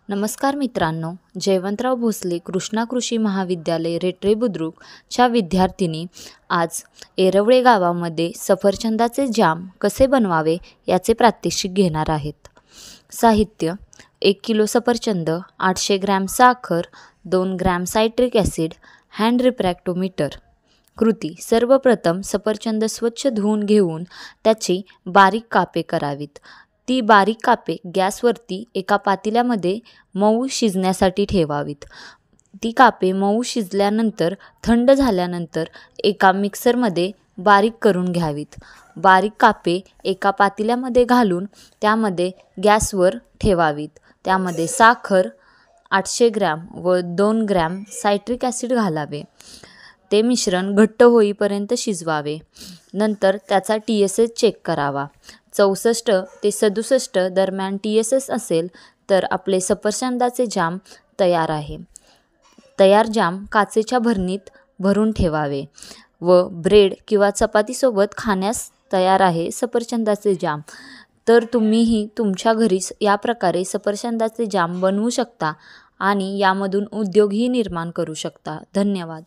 नमस्कार मित्रांनो, जयवंतराव भोसले कृष्णा कृषी महाविद्यालय रेटरे बुद्रुकच्या विद्यार्थिनी आज येरवडे गावामध्ये सफरचंदाचे जाम कसे बनवावे याचे प्रात्यक्षिक घेणार आहेत. साहित्य: 1 किलो सफरचंद, 800 ग्रॅम साखर, 2 ग्रॅम सायट्रिक ॲसिड, हँड रिफ्रॅक्टोमीटर. कृती: सर्वप्रथम सफरचंद स्वच्छ धुवून घेऊन त्याची बारीक कापे करावीत. ती बारीक कापे गॅसवरती एका पातेल्यामध्ये मऊ शिजण्यासाठी ठेवावीत. ती कापे मऊ शिजल्यानंतर थंड झाल्यानंतर एका मिक्सरमध्ये बारीक करून घ्यावीत. बारीक कापे एका पातेल्यामध्ये घालून त्यामध्ये गॅसवर ठेवावीत. त्यामध्ये साखर 800 ग्रॅम व 2 ग्रॅम सायट्रिक ॲसिड घालावे. ते मिश्रण घट्ट होईपर्यंत शिजवावे. नंतर त्याचा TSS चेक करावा. 64 ते 67 दरम्यान TSS असेल तर आपले सफरचंदाचे जाम तयार आहे. तयार जाम काचेच्या भरणीत भरून ठेवावे व ब्रेड किंवा चपातीसोबत खाण्यास तयार आहे सफरचंदाचे जाम. तर तुम्हीही तुमच्या घरीच या प्रकारे सफरचंदाचे जाम बनवू शकता आणि यामधून उद्योगही निर्माण करू शकता. धन्यवाद.